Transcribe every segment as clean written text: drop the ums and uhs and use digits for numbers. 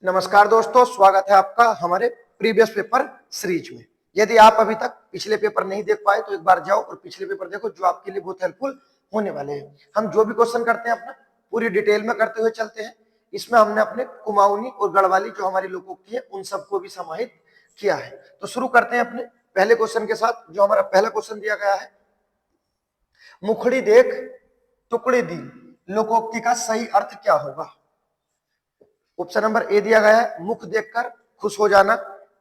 नमस्कार दोस्तों, स्वागत है आपका हमारे प्रीवियस पेपर सीरीज में। यदि आप अभी तक पिछले पेपर नहीं देख पाए तो एक बार जाओ और पिछले पेपर देखो, जो आपके लिए बहुत हेल्पफुल होने वाले हैं। हम जो भी क्वेश्चन करते हैं अपना पूरी डिटेल में करते हुए चलते हैं। इसमें हमने अपने कुमाऊनी और गढ़वाली जो हमारी लोकोक्ति है उन सबको भी समाहित किया है। तो शुरू करते हैं अपने पहले क्वेश्चन के साथ। जो हमारा पहला क्वेश्चन दिया गया है, मुखड़ी देख टुकड़ी दी, लोकोक्ति का सही अर्थ क्या होगा? ऑप्शन नंबर ए दिया गया है, मुख देखकर खुश हो जाना,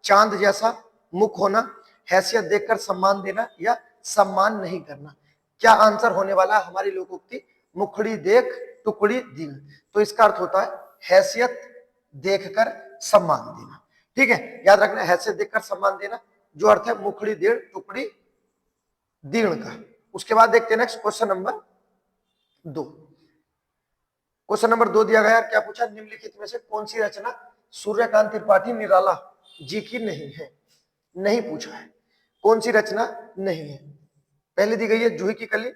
चांद जैसा मुख होना, हैसियत देखकर सम्मान देना या सम्मान नहीं करना। क्या आंसर होने वाला है हमारी लोकोक्ति मुखड़ी देख टुकड़ी दी? तो इसका अर्थ होता है हैसियत देखकर सम्मान देना। ठीक है, याद रखना, हैसियत देखकर सम्मान देना जो अर्थ है मुखड़ी देख टुकड़ी दीर्ण का। उसके बाद देखते हैं next question number 2। Question number 2 दिया गया, क्या पूछा? निम्नलिखित में से कौन सी रचना सूर्यकांत त्रिपाठी निराला जी की नहीं है? नहीं पूछा है, कौन सी रचना नहीं है। पहले दी गई है जूही की कली,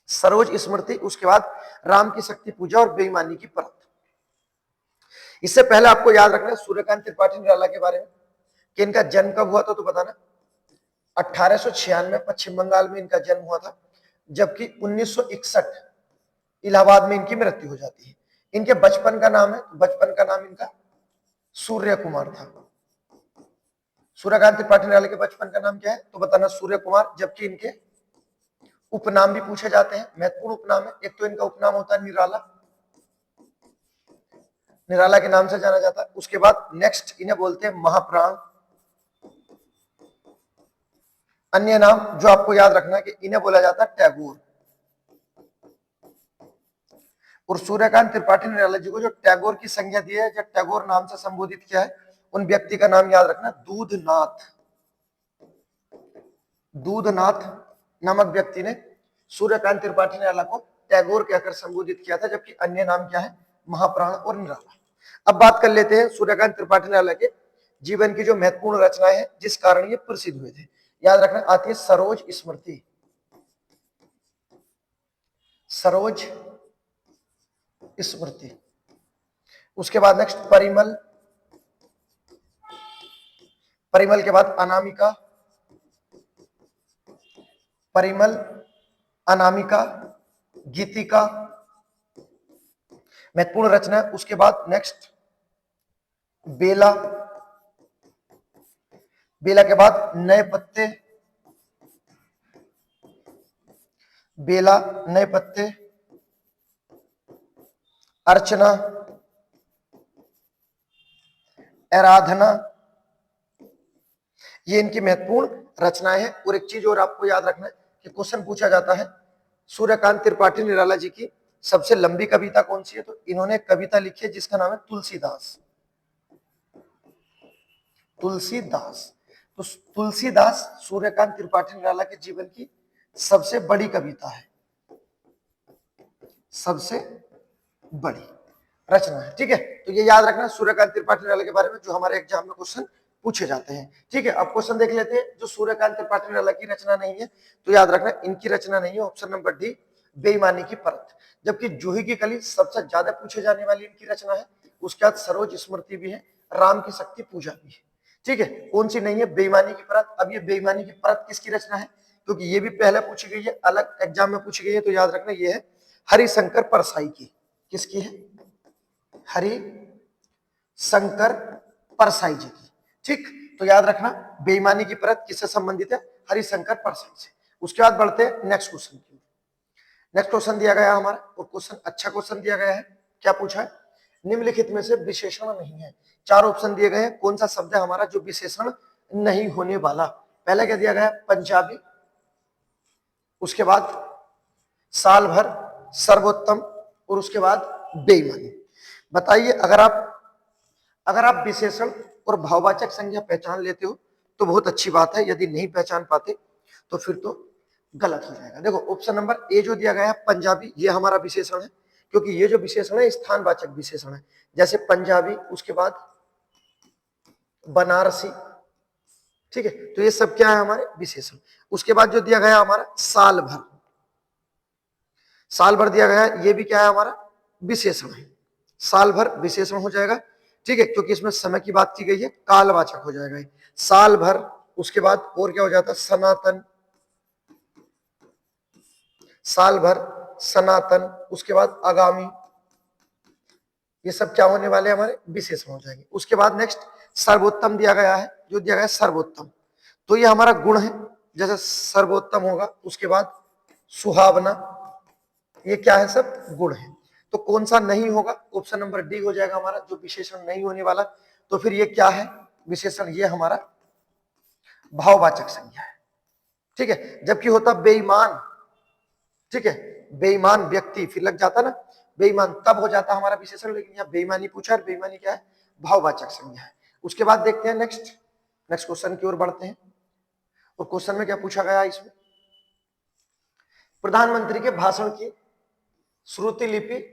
सरोज स्मृति, उसके बाद राम की शक्ति पूजा और बेईमानी की परत। इससे पहले आपको याद रखना है सूर्यकांत त्रिपाठी निराला के बारे में कि इनका जन्म कब हुआ था, तो बताना। 1896 पश्चिम बंगाल में इनका जन्म हुआ था, जबकि 1961 इलाहाबाद में इनकी मृत्यु हो जाती है। इनके बचपन का नाम है, बचपन का नाम इनका सूर्य कुमार था। सूर्यकांत त्रिपाठी निराला के बचपन का नाम क्या है, तो बताना सूर्य कुमार। जबकि इनके उपनाम भी पूछे जाते हैं, महत्वपूर्ण उपनाम है। एक तो इनका उपनाम होता है निराला, निराला के नाम से जाना जाता है। उसके बाद नेक्स्ट इन्हें बोलते हैं महाप्राण। अन्य नाम जो आपको याद रखना है कि इन्हें बोला जाता है टैगोर। और सूर्यकांत त्रिपाठी निराला जी को जो टैगोर की संज्ञा दी है, जब टैगोर नाम से संबोधित किया है, उन व्यक्ति का नाम याद रखना दूधनाथ। दूधनाथ नामक व्यक्ति ने सूर्यकांत त्रिपाठी निराला को टैगोर कहकर संबोधित किया था, जबकि अन्य नाम क्या है? महाप्राण और निराला। अब बात कर लेते हैं सूर्यकांत त्रिपाठी निराला के जीवन की जो महत्वपूर्ण रचनाएं हैं जिस कारण ये प्रसिद्ध हुए थे। याद रखना, आती है सरोज स्मृति, सरोज स्मृति। उसके बाद नेक्स्ट परिमल, परिमल के बाद अनामिका, परिमल, अनामिका, गीतिका, महत्वपूर्ण रचना है। उसके बाद नेक्स्ट बेला, बेला के बाद नए पत्ते, बेला, नए पत्ते, अर्चना, आराधना, ये इनकी महत्वपूर्ण रचनाएं हैं। और एक चीज और आपको याद रखना है कि क्वेश्चन पूछा जाता है सूर्यकांत त्रिपाठी निराला जी की सबसे लंबी कविता कौन सी है, तो इन्होंने कविता लिखी है जिसका नाम है तुलसीदास। तुलसीदास, तो तुलसीदास सूर्यकांत त्रिपाठी निराला के जीवन की सबसे बड़ी कविता है, सबसे बड़ी रचना है। ठीक है, तो ये याद रखना सूर्यकांत त्रिपाठी निराला के बारे में जो हमारे एग्जाम में क्वेश्चन पूछे जाते हैं। ठीक है, अब क्वेश्चन देख लेते हैं जो सूर्यकांत त्रिपाठी निराला की रचना नहीं है, तो याद रखना इनकी रचना नहीं है। ऑप्शन नंबर डी, बेईमानी की परत। जबकि जूही की कली सबसे ज्यादा पूछे जाने वाली इनकी रचना है। उसके बाद सरोज स्मृति भी है, राम की शक्ति पूजा भी है। ठीक है, कौन सी नहीं है? बेईमानी की परत। अब ये बेईमानी की परत किसकी रचना है, क्योंकि ये भी पहले पूछी गई है, अलग एग्जाम में पूछी गई है, तो याद रखना ये है हरिशंकर परसाई की। किसकी है? हरिशंकर परसाई जी की। ठीक, तो याद रखना बेईमानी की परत किससे संबंधित है? हरिशंकर परसाई से। उसके बाद बढ़ते हैं नेक्स्ट क्वेश्चन की। नेक्स्ट क्वेश्चन दिया गया हमारा, और क्वेश्चन अच्छा क्वेश्चन दिया गया है। क्या पूछा है? निम्नलिखित में से विशेषण नहीं है। 4 ऑप्शन दिए गए हैं, कौन सा शब्द है हमारा जो विशेषण नहीं होने वाला? पहला क्या दिया गया है? पंजाबी, उसके बाद साल भर, सर्वोत्तम, और उसके बाद बेईमानी। बताइए, अगर आप विशेषण और भाववाचक संज्ञा पहचान लेते हो तो बहुत अच्छी बात है, यदि नहीं पहचान पाते तो फिर तो गलत हो जाएगा। देखो ऑप्शन नंबर ए जो दिया गया है पंजाबी, ये हमारा विशेषण है, क्योंकि ये जो विशेषण है स्थानवाचक विशेषण है। जैसे पंजाबी, उसके बाद बनारसी। ठीक है, तो ये सब क्या है? हमारे विशेषण। उसके बाद जो दिया गया हमारा साल भर, साल भर दिया गया है, ये भी क्या है? हमारा विशेषण है। साल भर विशेषण हो जाएगा। ठीक है, क्योंकि इसमें समय की बात की गई है, कालवाचक हो जाएगा ये। साल भर, उसके बाद और क्या हो जाता है, सनातन, साल भर, सनातन, उसके बाद आगामी, ये सब क्या होने वाले हमारे विशेषण हो जाएंगे। उसके बाद नेक्स्ट सर्वोत्तम दिया गया है, जो दिया गया है सर्वोत्तम, तो ये हमारा गुण है, जैसे सर्वोत्तम होगा, उसके बाद सुहावना, ये क्या है, सब गुण है। तो कौन सा नहीं होगा, ऑप्शन नंबर डी हो जाएगा हमारा, जो विशेषण नहीं होने वाला। तो फिर ये क्या है विशेषण, ये हमारा भाववाचक संज्ञा है, ठीक है। जबकि होता बेईमान, ठीक है, बेईमान व्यक्ति, फिर लग जाता ना बेईमान, तब हो जाता हमारा विशेषण, लेकिन यहाँ बेईमानी पूछा, और बेईमानी क्या है, भाववाचक संज्ञा है। उसके बाद देखते हैं नेक्स्ट क्वेश्चन की ओर बढ़ते हैं। और क्वेश्चन में क्या पूछा गया है, इसमें प्रधानमंत्री के भाषण की श्रुति लिपि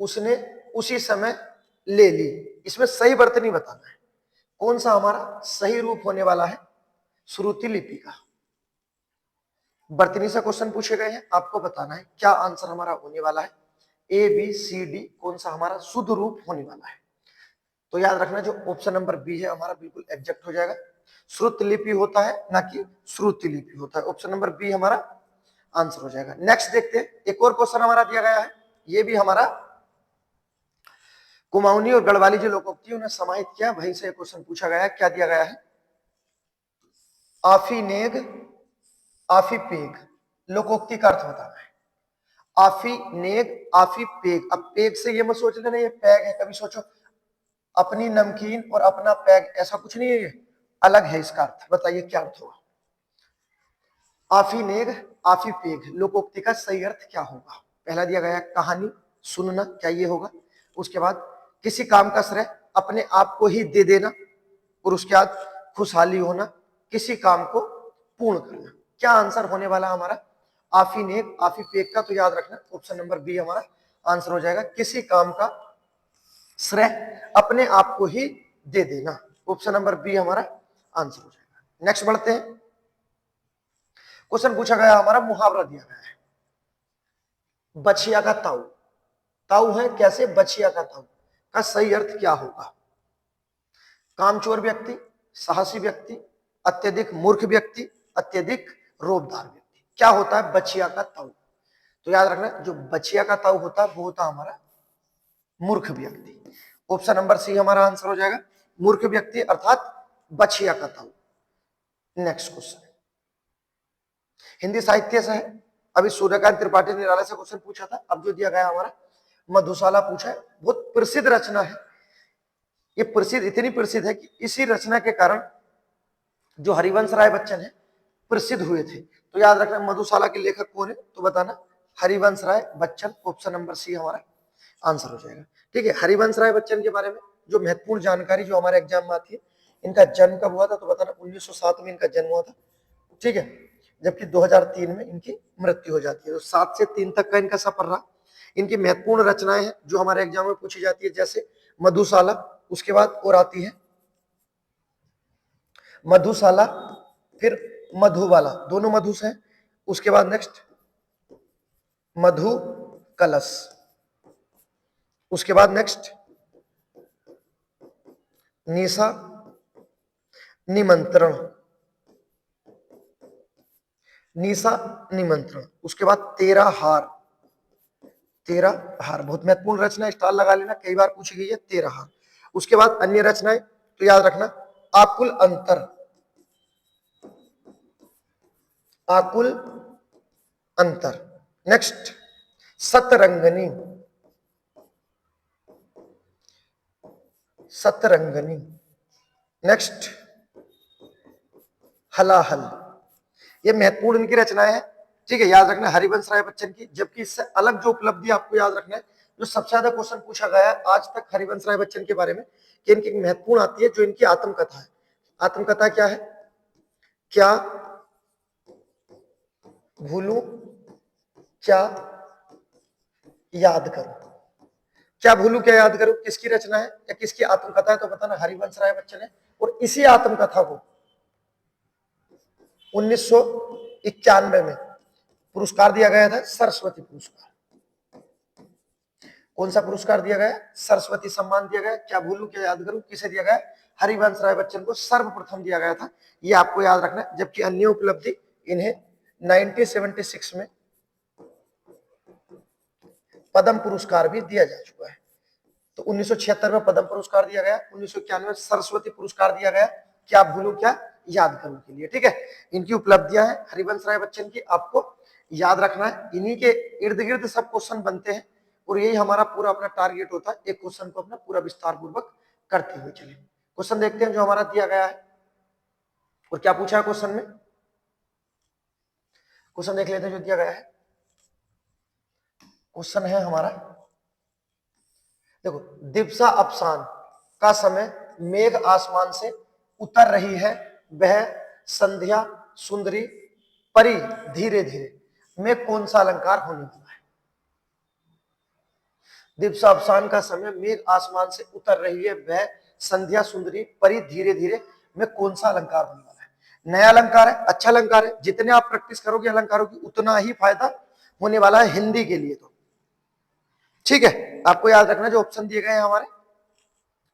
उसने उसी समय ले ली। इसमें सही वर्तनी बताना है, कौन सा हमारा सही रूप होने वाला है श्रुति लिपि का। वर्तनी से क्वेश्चन पूछे गए हैं, आपको बताना है क्या आंसर हमारा होने वाला है, ए बी सी डी, कौन सा हमारा शुद्ध रूप होने वाला है। तो याद रखना, जो ऑप्शन नंबर बी है हमारा बिल्कुल एग्जैक्ट हो जाएगा। श्रुत लिपि होता है, ना कि श्रुति लिपि होता है। ऑप्शन नंबर बी हमारा आंसर हो जाएगा। नेक्स्ट देखते हैं, एक और क्वेश्चन हमारा दिया गया है, ये भी हमारा कुमाऊनी और गढ़वाली जो लोकोक्ति उन्हें समाहित किया, वहीं से क्वेश्चन पूछा गया है। क्या दिया गया है, आफी नेग आफी पेग, लोकोक्ति का अर्थ बताना है। आफी नेग आफी पेग, अब पेग से ये मत सोच लेना ये पैग है, कभी सोचो अपनी नमकीन और अपना पैग, ऐसा कुछ नहीं है, ये अलग है इसका अर्थ। बताइए क्या अर्थ होगा, आफी नेग आफी पेग, लोकोक्ति का सही अर्थ क्या होगा। पहला दिया गया कहानी सुनना, क्या ये होगा। उसके बाद किसी काम का श्रेय अपने आप को ही दे देना, और उसके बाद खुशहाली होना, किसी काम को पूर्ण करना। क्या आंसर होने वाला हमारा आफी नेग आफी पेग का, तो याद रखना ऑप्शन नंबर बी हमारा आंसर हो जाएगा, किसी काम का श्रेय अपने आप को ही दे देना। ऑप्शन नंबर बी हमारा आंसर हो जाएगा। नेक्स्ट बढ़ते हैं, क्वेश्चन पूछा गया हमारा, मुहावरा दिया गया है, बछिया का ताऊ, ताऊ है कैसे, बछिया का ताऊ का सही अर्थ क्या होगा। कामचोर व्यक्ति, साहसी व्यक्ति, अत्यधिक मूर्ख व्यक्ति, अत्यधिक रोबदार व्यक्ति, क्या होता है बछिया का ताऊ। तो याद रखना, जो बछिया का ताऊ होता है वो होता हमारा मूर्ख व्यक्ति। ऑप्शन नंबर सी हमारा आंसर हो जाएगा, मूर्ख व्यक्ति अर्थात बछिया का ताऊ। नेक्स्ट क्वेश्चन हिंदी साहित्य से है, अभी सूर्यकांत त्रिपाठी निराला से क्वेश्चन पूछा था। अब जो दिया गया हमारा मधुशाला पूछा है, बहुत प्रसिद्ध रचना है। ये प्रसिद्ध, इतनी प्रसिद्ध है कि इसी रचना के कारण जो हरिवंश राय बच्चन है प्रसिद्ध हुए थे। तो याद रखना मधुशाला के लेखक कौन है, तो बताना Harivansh Rai Bachchan. Option number C हमारा आंसर हो जाएगा। ठीक है, हरिवंश राय बच्चन के बारे में जो महत्वपूर्ण जानकारी जो हमारे एग्जाम में आती है, इनका जन्म कब हुआ था, तो बताना 1907 में इनका जन्म हुआ था, ठीक है, जबकि 2003 में इनकी मृत्यु हो जाती है। तो 7 से 3 तक का इनका सफर रहा। इनकी महत्वपूर्ण रचनाएं हैं जो हमारे एग्जाम में पूछी जाती है, जैसे मधुशाला, उसके बाद और आती है मधुशाला, फिर मधुबाला, दोनों मधु से हैं। उसके बाद नेक्स्ट मधु कलश, उसके बाद नेक्स्ट निशा निमंत्रण, निशा निमंत्रण, उसके बाद तेरा हार, तेरा हार बहुत महत्वपूर्ण रचना, स्टार लगा लेना, कई बार पूछी गई है तेरा हार। उसके बाद अन्य रचनाएं, तो याद रखना आकुल अंतर, आकुल अंतर। नेक्स्ट सतरंगनी, सतरंगनी। नेक्स्ट हलाहल, ये महत्वपूर्ण इनकी रचनाएं हैं, ठीक है, याद रखना हरिवंश राय बच्चन की। जबकि इससे अलग जो उपलब्धि आपको याद रखना है, जो सबसे ज्यादा क्वेश्चन पूछा गया है आज तक हरिवंश राय बच्चन के बारे में, कि इनकी महत्वपूर्ण आती है जो इनकी आत्मकथा है। आत्मकथा क्या है, क्या भूलूं क्या याद करूं, क्या भूलूं क्या याद करूं किसकी रचना है या किसकी आत्मकथा है, तो बताना हरिवंश राय बच्चन है। और इसी आत्मकथा को 1991 में पुरस्कार दिया गया था, सरस्वती पुरस्कार। कौन सा पुरस्कार दिया गया? सरस्वती सम्मान दिया गया। क्या भूलूं क्या याद करूं, किसे दिया गया? हरिवंश राय बच्चन को सर्वप्रथम दिया गया था, ये आपको याद रखना है। जबकि अन्य उपलब्धि इन्हें 1976 में पद्म पुरस्कार भी दिया जा चुका है। तो 1976 में पद्म पुरस्कार दिया गया, 1991 में सरस्वती पुरस्कार दिया गया। क्या भूलूं क्या याद करूं के लिए, ठीक है। इनकी उपलब्धियां हैं हरिवंश राय बच्चन की, आपको याद रखना है। इन्हीं के इर्द गिर्द सब क्वेश्चन बनते हैं और यही हमारा पूरा अपना टारगेट होता है, एक क्वेश्चन को अपना पूरा विस्तार पूर्वक करते हुए चले। क्वेश्चन देखते हैं जो हमारा दिया गया है और क्या पूछा है क्वेश्चन में। क्वेश्चन देख लेते हैं जो दिया गया है। क्वेश्चन है हमारा, देखो, दिवसा अफसान का समय मेघ आसमान से उतर रही है, वह संध्या सुंदरी परी धीरे धीरे में कौन सा अलंकार होने वाला है? दिवसा अफसान का समय मेघ आसमान से उतर रही है, वह संध्या सुंदरी परी धीरे धीरे में कौन सा अलंकार होने वाला है? नया अलंकार है, अच्छा अलंकार है। जितने आप प्रैक्टिस करोगे अलंकारों की उतना ही फायदा होने वाला है हिंदी के लिए, तो ठीक है। आपको याद रखना जो ऑप्शन दिए गए हैं हमारे,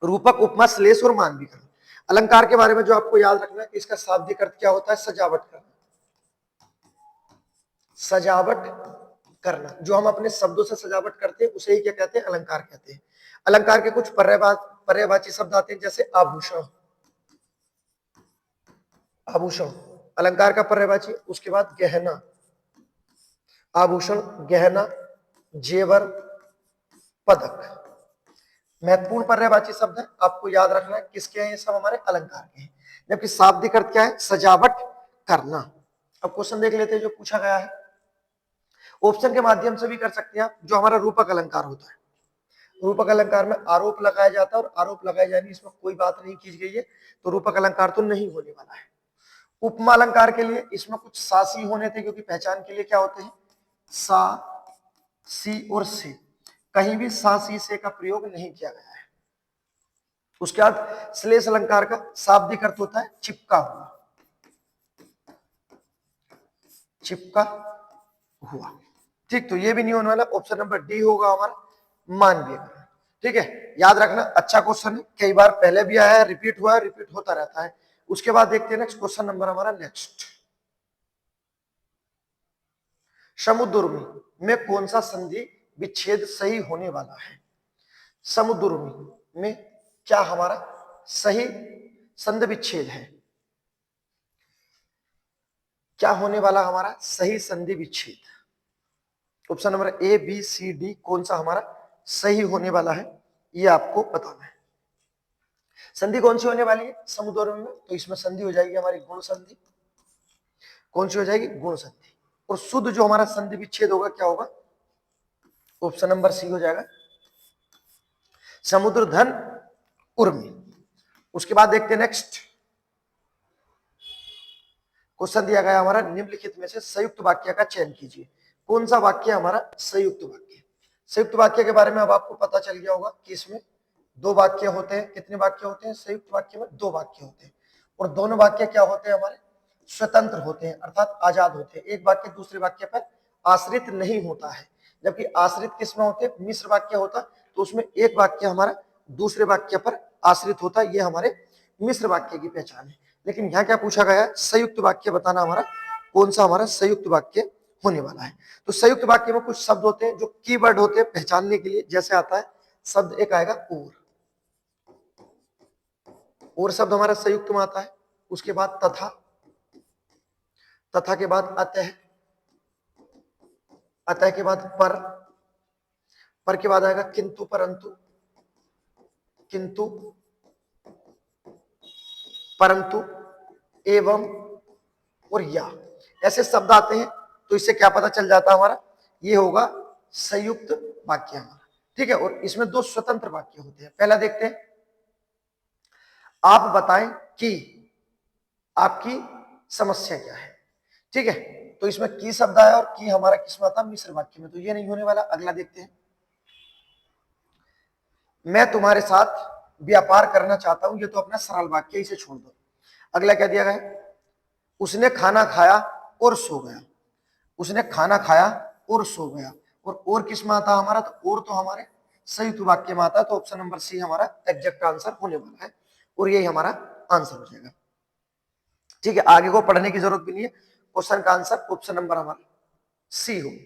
रूपक, उपमा, श्लेष और मानवीकरण। अलंकार के बारे में जो आपको याद रखना है, इसका शाब्दिक अर्थ क्या होता है? सजावट करना। सजावट करना, जो हम अपने शब्दों से सजावट करते हैं उसे ही क्या कहते हैं? अलंकार कहते हैं। अलंकार के कुछ पर्यायवाची शब्द आते हैं, जैसे आभूषण। आभूषण अलंकार का पर्यायवाची। उसके बाद गहना, आभूषण, गहना, जेवर, पदक महत्वपूर्ण पर्यायवाची शब्द है, आपको याद रखना है किसके हैं? ये सब हमारे अलंकार के हैं। जबकि शाब्दिक अर्थ क्या है? सजावट करना। अब क्वेश्चन देख लेते हैं जो पूछा गया है। ऑप्शन के माध्यम से भी कर सकते हैं आप। जो हमारा रूपक अलंकार होता है, रूपक अलंकार में आरोप लगाया जाता है और आरोप लगाए जाने इसमें कोई बात नहीं की गई है, तो रूपक अलंकार तो नहीं होने वाला है। उपमा अलंकार के लिए इसमें कुछ सा सी होने थे, क्योंकि पहचान के लिए क्या होते हैं? सा, सी और से। कहीं भी सा, सी, से का प्रयोग नहीं किया गया है। उसके बाद श्लेष अलंकार का शाब्दिक अर्थ होता है चिपका हुआ। चिपका हुआ, ठीक। तो ये भी नहीं होने वाला, ऑप्शन नंबर डी होगा हमारा मानवीकरण, ठीक है। याद रखना, अच्छा क्वेश्चन है, कई बार पहले भी आया है, रिपीट हुआ है, रिपीट होता रहता है। उसके बाद देखते हैं नेक्स्ट क्वेश्चन नंबर हमारा। नेक्स्ट, समुद्रुमि में कौन सा संधि विच्छेद सही होने वाला है? समुद्रुमि में क्या हमारा सही संधि विच्छेद है? क्या होने वाला हमारा सही संधि विच्छेद? Option number a, b, c, d, कौन सा हमारा सही होने वाला है, ये आपको बताना है। संधि कौन सी होने वाली है समुद्रुमि में? तो इसमें संधि हो जाएगी हमारी गुण संधि। कौन सी हो जाएगी? गुण संधि। और शुद्ध जो हमारा संधि विच्छेद होगा क्या होगा? ऑप्शन नंबर सी हो जाएगा, समुद्र धन उर्मी। उसके बाद देखते हैं नेक्स्ट क्वेश्चन दिया गया हमारा, निम्नलिखित में से संयुक्त वाक्य का चयन कीजिए। कौन सा वाक्य हमारा संयुक्त वाक्य? संयुक्त वाक्य के बारे में अब आपको पता चल गया होगा कि इसमें दो वाक्य होते हैं। कितने वाक्य होते हैं संयुक्त वाक्य में? दो वाक्य होते हैं। और दोनों वाक्य क्या होते हैं हमारे? स्वतंत्र होते हैं, अर्थात आजाद होते हैं। एक वाक्य दूसरे वाक्य पर आश्रित नहीं होता है। जबकि आश्रित किसमें होते हैं? मिश्र वाक्य होता, तो उसमें एक वाक्य हमारा दूसरे वाक्य पर आश्रित होता है। ये हमारे मिश्र वाक्य की पहचान है। लेकिन यहाँ क्या पूछा गया है? संयुक्त वाक्य बताना हमारा कौन सा हमारा संयुक्त वाक्य होने वाला है। तो संयुक्त वाक्य में कुछ शब्द होते हैं जो कीवर्ड होते हैं पहचानने के लिए। जैसे आता है शब्द एक आएगा और शब्द हमारा संयुक्त में आता है। उसके बाद तथा, तथा के बाद अतः, अतः के बाद पर के बाद आएगा किंतु, परंतु, किंतु, परंतु, एवं और या। ऐसे शब्द आते हैं, तो इससे क्या पता चल जाता है हमारा? ये होगा संयुक्त वाक्य हमारा, ठीक है। और इसमें दो स्वतंत्र वाक्य होते हैं। पहला देखते हैं, आप बताएं कि आपकी समस्या क्या है, ठीक है। तो इसमें की शब्द आया और की हमारा किसमें आता? मिश्र वाक्य में, तो ये नहीं होने वाला। अगला देखते हैं, मैं तुम्हारे साथ व्यापार करना चाहता हूं। ये तो अपना सरल वाक्य, इसे छोड़ दो। अगला क्या दिया गया? उसने खाना खाया और सो गया। उसने खाना खाया और सो गया। और किस में आता हमारा? तो और तो हमारे संयुक्त वाक्य में आता है, तो ऑप्शन नंबर सी हमारा एग्जैक्ट आंसर होने वाला है और यही हमारा आंसर हो जाएगा। ठीक है, आगे को पढ़ने की जरूरत भी नहीं है, क्वेश्चन का आंसर ऑप्शन नंबर हमारा सी होगा।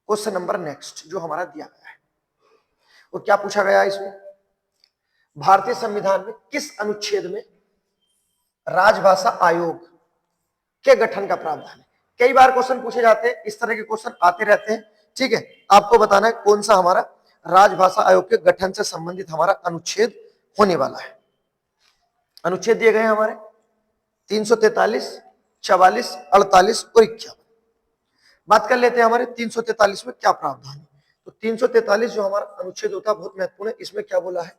क्वेश्चन नंबर नेक्स्ट जो हमारा दिया गया है, और क्या पूछा गया है इसमें, भारतीय संविधान में किस अनुच्छेद में राजभाषा आयोग के गठन का प्रावधान है। कई बार क्वेश्चन पूछे जाते हैं, इस तरह के क्वेश्चन आते रहते हैं। ठीक है, आपको बताना है कौन सा हमारा राजभाषा आयोग के गठन से संबंधित हमारा अनुच्छेद होने वाला है। अनुच्छेद दिए गए हैं हमारे 343, 44, 48 और 51। बात कर लेते हैं हमारे 343 में क्या प्रावधान है। तो 343 जो हमारा अनुच्छेद होता है बहुत महत्वपूर्ण है। इसमें क्या बोला है,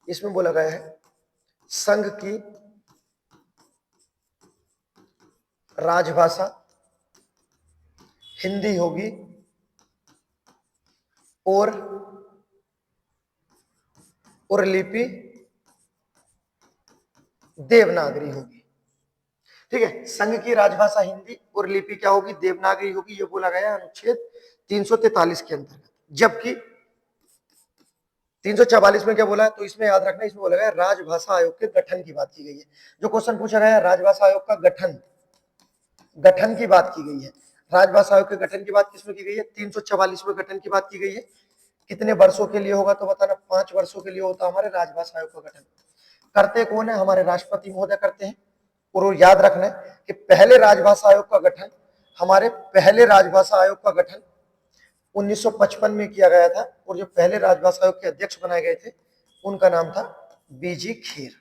इसमें बोला गया है संघ की राजभाषा हिंदी होगी और लिपि देवनागरी होगी। ठीक है, संघ की राजभाषा हिंदी और लिपि क्या होगी, देवनागरी होगी, ये बोला गया है अनुच्छेद 343 के अंतर्गत। जबकि 344 में क्या बोला है, तो इसमें याद रखना, इसमें बोला गया राजभाषा आयोग के गठन की बात की गई है। जो क्वेश्चन पूछा गया है राजभाषा आयोग का गठन की बात की गई है। राजभाषा आयोग के गठन की बात किसमें की गई है, 344 में गठन की बात की गई है। कितने वर्षों के लिए होगा, तो बताना 5 वर्षों के लिए होता है हमारे राजभाषा आयोग का गठन। करते कौन है, हमारे राष्ट्रपति महोदय करते हैं। और याद रखना है कि पहले राजभाषा आयोग का गठन, हमारे पहले राजभाषा आयोग का गठन 1955 में किया गया था। और जो पहले राजभाषा आयोग के अध्यक्ष बनाए गए थे उनका नाम था बीजी खेर।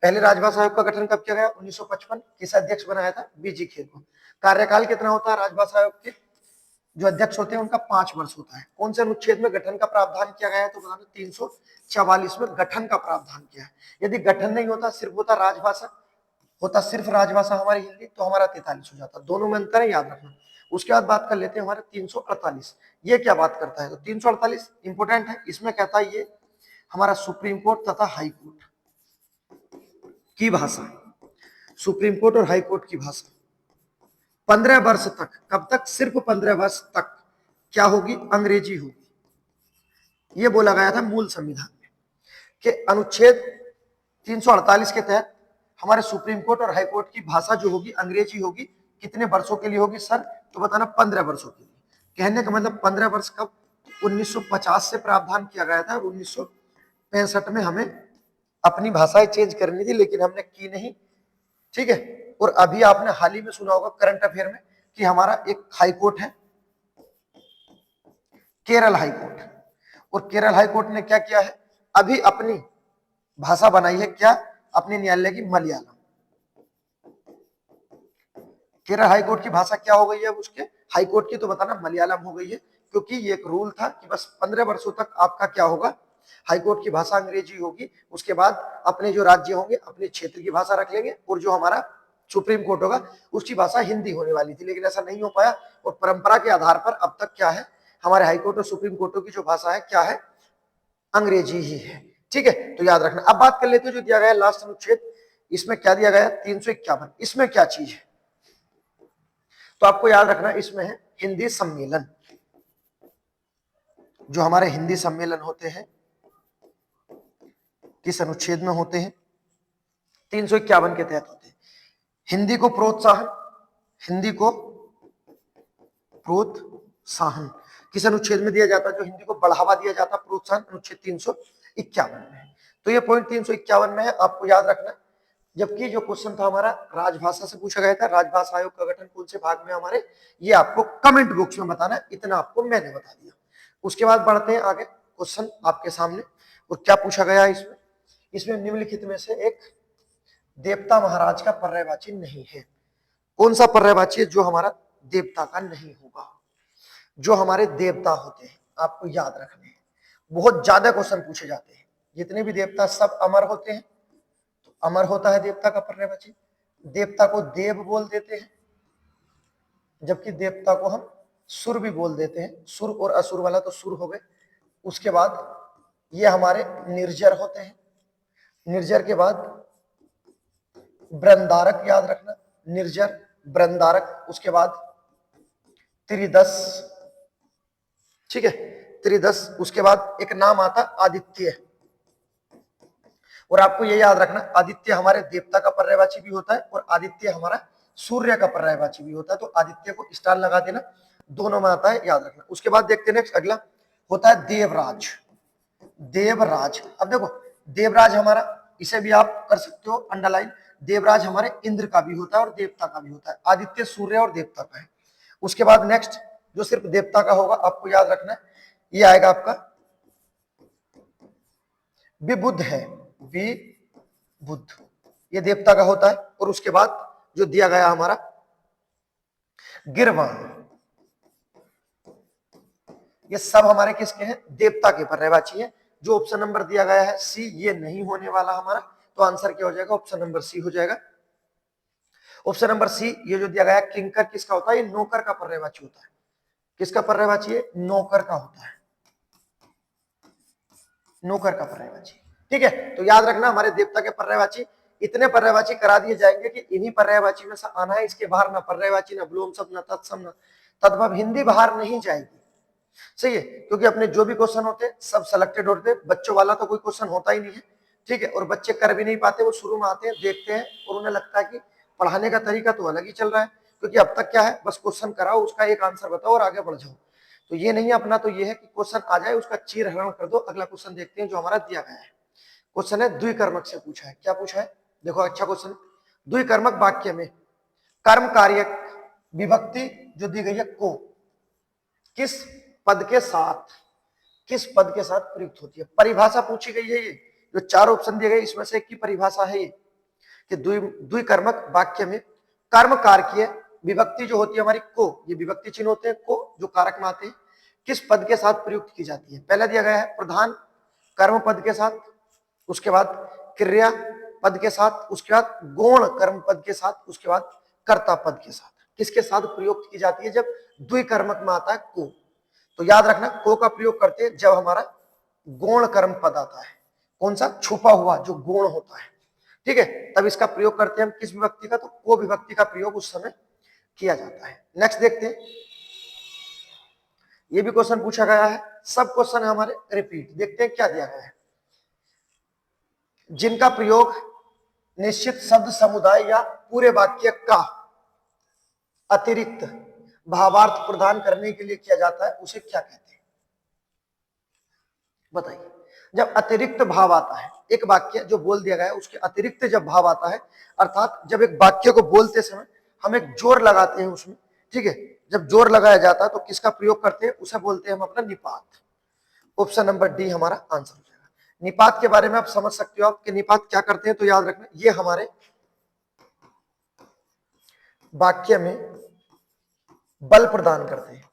पहले राजभाषा आयोग का गठन कब किया गया, 1955। किस अध्यक्ष बनाया था, बीजी खेर को। कार्यकाल कितना होता है राजभाषा आयोग के, जो अध्यक्ष होते हैं उनका 5 वर्ष होता है। कौन से अनुच्छेद में गठन का प्रावधान किया गया है, तो बताना 344 में गठन का प्रावधान किया है। यदि गठन नहीं होता, सिर्फ होता राजभाषा, होता सिर्फ राजभाषा हमारी हिंदी, तो हमारा 43 हो जाता। दोनों में अंतर है, याद रखना। उसके बाद बात कर लेते हैं हमारे 348। ये क्या बात करता है, तो 348 इंपोर्टेंट है। इसमें कहता है ये हमारा सुप्रीम कोर्ट तथा हाई कोर्ट की भाषा, सुप्रीम कोर्ट और हाई कोर्ट की भाषा 15 वर्ष तक, कब तक, सिर्फ 15 वर्ष तक क्या होगी, अंग्रेजी होगी। ये बोला गया था मूल संविधान में कि अनुच्छेद 348 के तहत हमारे सुप्रीम कोर्ट और हाई कोर्ट की भाषा जो होगी अंग्रेजी होगी। कितने वर्षों के लिए होगी सर, तो बताना 15 वर्षों के लिए। कहने का मतलब 15 वर्ष कब, 1950 से प्रावधान किया गया था और 1965 में हमें अपनी भाषाएं चेंज करनी थी, लेकिन हमने की नहीं। ठीक है, और अभी आपने हाल ही में सुना होगा करंट अफेयर में कि हमारा एक हाई कोर्ट है, केरल हाई कोर्ट। और केरल हाई कोर्ट ने क्या किया है, अभी अपनी भाषा बनाई है, क्या, अपने न्यायालय की मलयालम। केरल हाई कोर्ट की भाषा क्या हो गई है उसके, हाई कोर्ट की, तो बताना मलयालम हो गई है। क्योंकि ये एक रूल था कि बस 15 वर्षों तक आपका क्या होगा, हाई कोर्ट की भाषा अंग्रेजी होगी। उसके बाद अपने जो राज्य होंगे अपने क्षेत्र की भाषा रख लेंगे, और जो हमारा सुप्रीम कोर्ट होगा उसकी भाषा हिंदी होने वाली थी, लेकिन ऐसा नहीं हो पाया। और परंपरा के आधार पर अब तक क्या है, हमारे हाई कोर्ट और सुप्रीम कोर्टों की जो भाषा है क्या है, अंग्रेजी ही है। ठीक है, तो याद रखना। अब बात कर लेते हैं जो दिया गया लास्ट अनुच्छेद, इसमें क्या दिया गया, 351। इसमें क्या चीज है, तो आपको याद रखना, इसमें है हिंदी सम्मेलन। जो हमारे हिंदी सम्मेलन होते हैं किस अनुच्छेद में होते हैं, 351 के तहत होते हैं। हिंदी को प्रोत्साहन, हिंदी को प्रोत्साहन किस अनुच्छेद में दिया जाता है, जो हिंदी को बढ़ावा दिया जाता, प्रोत्साहन, अनुच्छेद 351 में। तो ये पॉइंट 351 में है, आपको याद रखना। जबकि जो क्वेश्चन था हमारा राजभाषा से पूछा गया था, राजभाषा आयोग का गठन कौन से भाग में हमारे, ये आपको कमेंट बॉक्स में बताना है, इतना आपको मैंने बता दिया। उसके बाद बढ़ते हैं आगे, क्वेश्चन आपके सामने। और क्या पूछा गया इसमें, इसमें निम्नलिखित में से एक देवता महाराज का पर्यायवाची नहीं है। कौन सा पर्यायवाची है जो हमारा देवता का नहीं होगा। जो हमारे देवता होते हैं आपको याद रखने हैं, बहुत ज्यादा क्वेश्चन पूछे जाते हैं। जितने भी देवता सब अमर होते हैं, तो अमर होता है देवता का पर्यायवाची। देवता को देव बोल देते हैं, जबकि देवता को हम सुर भी बोल देते हैं। सुर और असुर वाला तो सुर हो गए। उसके बाद ये हमारे निर्जर होते हैं। निर्जर के बाद वृंदारक, याद रखना, निर्जर वृंदारक। उसके बाद त्रिदश, ठीक है, त्रिदश, उसके बाद एक नाम आता आदित्य। और आपको ये याद रखना, आदित्य हमारे देवता का पर्यायवाची भी होता है और आदित्य हमारा सूर्य का पर्यायवाची भी होता है। तो आदित्य को स्टार लगा देना, दोनों में आता है, याद रखना। उसके बाद देखते हैं नेक्स्ट, अगला होता है देवराज। देवराज, अब देखो देवराज हमारा, इसे भी आप कर सकते हो अंडरलाइन। देवराज हमारे इंद्र का भी होता है और देवता का भी होता है। आदित्य सूर्य और देवता का है। उसके बाद नेक्स्ट जो सिर्फ देवता का होगा, आपको याद रखना है, ये आएगा आपका विबुध है। विबुध, ये देवता का होता है। और उसके बाद जो दिया गया हमारा गिरवाण, ये सब हमारे किसके हैं? देवता के पर्यायवाची है। जो ऑप्शन नंबर दिया गया है सी, ये नहीं होने वाला हमारा, तो आंसर क्या हो जाएगा? ऑप्शन नंबर सी हो जाएगा। ऑप्शन नंबर सी, ये जो दिया गया है किंकर, किसका होता है? ये नौकर का पर्यायवाची होता है। किसका पर्यायवाची है? नौकर का होता है, नौकर का पर्यायवाची। ठीक है, तो याद रखना हमारे देवता के पर्यायवाची, इतने पर्यायवाची करा दिए जाएंगे कि इन्हीं पर्यायवाची में से आना है, इसके बाहर ना पर्यायवाची, ना ब्लोम शब्द, ना तत्सम, ना तद्भव, हिंदी बाहर नहीं जाएगी। सही है, क्योंकि अपने जो भी क्वेश्चन होते हैं सब सिलेक्टेड होते हैं, बच्चों वाला तो कोई क्वेश्चन होता ही नहीं है। ठीक है, और बच्चे कर भी नहीं पाते, वो शुरू में आते हैं, देखते हैं और उन्हें लगता है कि पढ़ाने का तरीका तो अलग ही चल रहा है, क्योंकि अब तक क्या है, बस क्वेश्चन कराओ, उसका एक आंसर बताओ और आगे बढ़ जाओ। तो ये नहीं है अपना, तो ये है कि क्वेश्चन आ जाए उसका चीर हरण कर दो। अगला क्वेश्चन देखते हैं जो हमारा दिया गया है। क्वेश्चन है द्विकर्मक से पूछा है। क्या पूछा है? देखो अच्छा क्वेश्चन, द्विकर्मक वाक्य में कर्म कार्यक विभक्ति जो दी गई है को किस पद के साथ, किस पद के साथ प्रयुक्त होती है? परिभाषा पूछी गई है। ये जो चार ऑप्शन दिए गए इसमें से एक की परिभाषा है ये, कि द्विकर्मक वाक्य में कर्म कारकीय विभक्ति जो होती है हमारी को, ये विभक्ति चिन्ह होते हैं को जो कारक में आते हैं, किस पद के साथ प्रयुक्त की जाती है? पहला दिया गया है प्रधान कर्म पद के साथ, उसके बाद क्रिया पद के साथ, उसके बाद गौण कर्म पद के साथ, उसके बाद कर्ता पद के साथ। किसके साथ प्रयुक्त की जाती है जब द्विकर्मक में आता है को? तो याद रखना को का प्रयोग करते हैं जब हमारा गौण कर्म पद आता है। कौन सा? छुपा हुआ जो गौण होता है। ठीक है, तब इसका प्रयोग करते हैं हम किस विभक्ति का? तो को विभक्ति का प्रयोग उस समय किया जाता है। नेक्स्ट देखते हैं, ये भी क्वेश्चन पूछा गया है, सब क्वेश्चन हमारे रिपीट। देखते हैं क्या दिया गया है। जिनका प्रयोग निश्चित शब्द समुदाय या पूरे वाक्य का अतिरिक्त भावार्थ प्रदान करने के लिए किया जाता है, उसे क्या कहते हैं? बताइए। जब अतिरिक्त भाव आता है, एक वाक्य जो बोल दिया गया है उसके अतिरिक्त जब भाव आता है, अर्थात जब एक वाक्य को बोलते समय हम एक जोर लगाते हैं उसमें, ठीक है, जब जोर लगाया जाता है तो किसका प्रयोग करते हैं? उसे बोलते हैं हम अपना निपात। ऑप्शन नंबर डी हमारा आंसर हो जाएगा। निपात के बारे में आप समझ सकते हो आप कि निपात क्या करते हैं, तो याद रखना ये हमारे वाक्य में बल प्रदान करते हैं।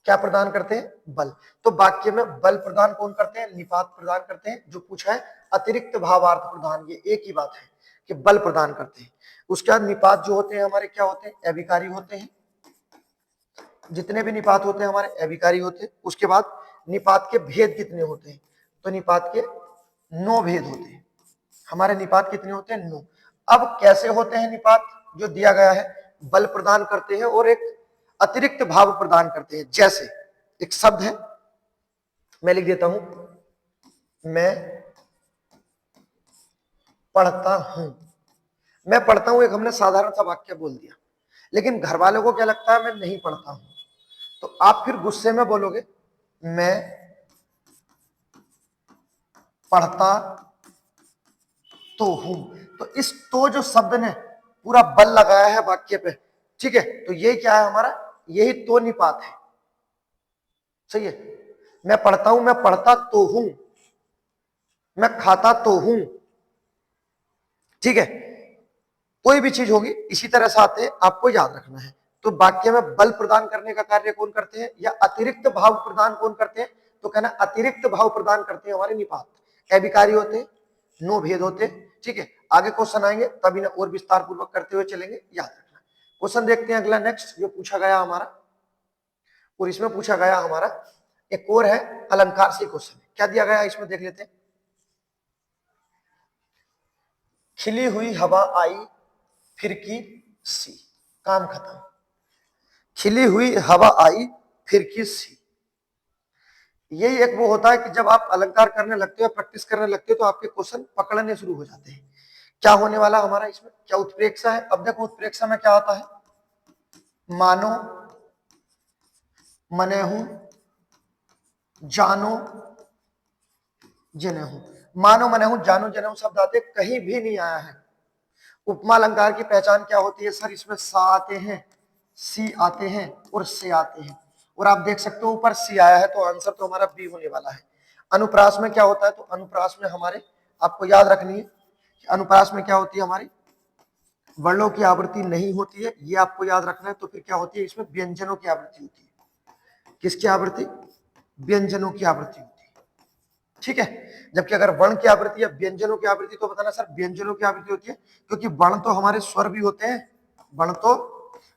क्या प्रदान करते हैं? बल। तो वाक्य में बल प्रदान कौन करते हैं? निपात प्रदान करते हैं। जो पूछा है अतिरिक्त भावार्थ प्रदान, ये एक ही बात है कि बल प्रदान करते हैं। उसके बाद निपात जो होते हैं हमारे क्या होते हैं? अभिकारी होते हैं। जितने भी निपात होते हैं हमारे अभिकारी होते हैं। उसके बाद निपात के भेद कितने होते हैं? तो निपात के 9 भेद होते हैं। हमारे निपात कितने होते हैं? 9। अब कैसे होते हैं निपात? जो दिया गया है बल प्रदान करते हैं और एक अतिरिक्त भाव प्रदान करते हैं। जैसे एक शब्द है, मैं लिख देता हूं, मैं पढ़ता हूं। मैं पढ़ता हूं एक हमने साधारण सा वाक्य बोल दिया, लेकिन घर वालों को क्या लगता है? मैं नहीं पढ़ता हूं। तो आप फिर गुस्से में बोलोगे मैं पढ़ता तो हूं। तो इस तो जो शब्द ने पूरा बल लगाया है वाक्य पे, ठीक है, तो ये क्या है हमारा? यही तो निपात है। सही है, मैं पढ़ता हूं, मैं पढ़ता तो हूं, मैं खाता तो हूं। ठीक है, कोई भी चीज होगी इसी तरह से आते हैं, आपको याद रखना है। तो वाक्य में बल प्रदान करने का कार्य कौन करते हैं, या अतिरिक्त भाव प्रदान कौन करते हैं? तो कहना अतिरिक्त भाव प्रदान करते हैं हमारे निपात। अभिकारी होते हैं, 9 भेद होते हैं। ठीक है, आगे क्वेश्चन आएंगे तभी ना और विस्तार पूर्वक करते हुए चलेंगे, याद रखना। क्वेश्चन देखते हैं अगला नेक्स्ट जो पूछा गया हमारा, और इसमें पूछा गया हमारा एक और है अलंकार से क्वेश्चन। क्या दिया गया इसमें देख लेते हैं। खिली हुई हवा आई फिर की सी, काम खत्म। खिली हुई हवा आई फिर की सी, यही एक वो होता है कि जब आप अलंकार करने लगते हो, प्रैक्टिस करने लगते हो, तो आपके क्वेश्चन पकड़ने शुरू हो जाते हैं। क्या होने वाला हमारा इसमें, क्या उत्प्रेक्षा है। अब देखो उत्प्रेक्षा में क्या होता है, मानो, मनेहु, जानो, जनेहु। मानो, मनेहु, जानो, जनेहु शब्द आते कहीं भी नहीं आया है। उपमा अलंकार की पहचान क्या होती है सर, इसमें सा आते हैं, सी आते हैं और से आते हैं। और आप देख सकते हो ऊपर सी आया है, तो आंसर तो हमारा बी होने वाला है। अनुप्रास में क्या होता है, तो अनुप्रास में हमारे, आपको याद रखनी है कि अनुप्रास में क्या होती है हमारी, वर्णों की आवृत्ति नहीं होती है, ये आपको याद रखना है। तो फिर क्या होती है इसमें, व्यंजनों की आवृत्ति होती है। किसकी आवृत्ति, व्यंजनों की आवृत्ति होती है, ठीक है। जबकि अगर वर्ण की आवृत्ति या व्यंजनों की आवृत्ति, तो बताना सर व्यंजनों की आवृत्ति होती है, क्योंकि वर्ण तो हमारे स्वर भी होते हैं, वर्ण तो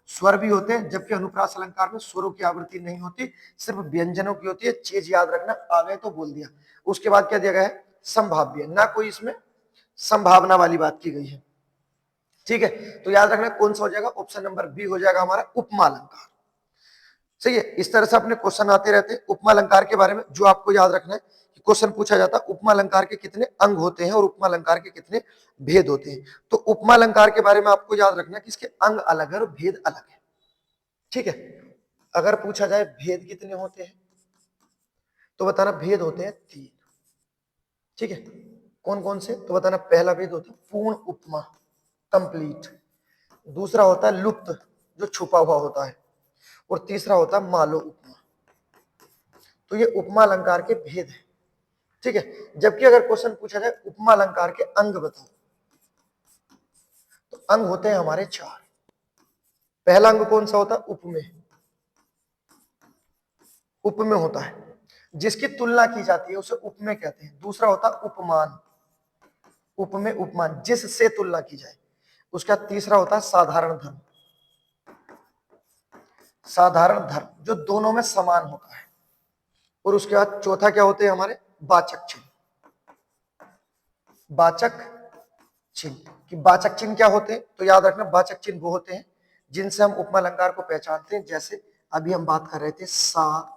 स्वर भी होते हैं, जबकि अनुप्रास अलंकार में स्वरों की आवृत्ति नहीं होती, सिर्फ व्यंजनों की होती है। चीज याद रखना, आ गए तो बोल दिया। उसके बाद क्या दिया गया है, संभाव्य, ना कोई इसमें संभावना वाली बात की गई है, ठीक है। तो याद रखना कौन सा हो जाएगा, ऑप्शन नंबर बी हो जाएगा हमारा उपमा अलंकार। सही है। इस तरह से अपने क्वेश्चन आते रहते हैं उपमा अलंकार के बारे में। जो आपको याद रखना है कि क्वेश्चन पूछा जाता है उपमा अलंकार के कितने अंग होते हैं और उपमा अलंकार के कितने भेद होते हैं। तो उपमा अलंकार के बारे में आपको याद रखना है कि इसके अंग अलग है और भेद अलग है, ठीक है। अगर पूछा जाए भेद कितने होते हैं, तो बताना भेद होते हैं 3, ठीक है। कौन कौन से, तो बताना पहला भेद होता है पूर्ण उपमा, कंप्लीट। दूसरा होता है लुप्त, जो छुपा हुआ होता है। और तीसरा होता है मालो उपमा। तो ये उपमा अलंकार के भेद है, ठीक है। जबकि अगर क्वेश्चन पूछा जाए उपमा अलंकार के अंग बताओ, तो अंग होते हैं हमारे 4। पहला अंग कौन सा होता है, उपमेय। उपमेय होता है, जिसकी तुलना की जाती है उसे उपमेय कहते हैं। दूसरा होता है उपमान, उपमेय उपमान, जिससे तुलना की जाए। उसका तीसरा होता है साधारण धर्म, साधारण धर्म जो दोनों में समान होता है। और उसके बाद चौथा क्या होते हैं हमारे, वाचक चिन्ह। वाचक चिन्ह, कि वाचक चिन्ह क्या होते हैं, तो याद रखना वाचक चिन्ह वो होते हैं जिनसे हम उपमा अलंकार को पहचानते हैं। जैसे अभी हम बात कर रहे थे सा,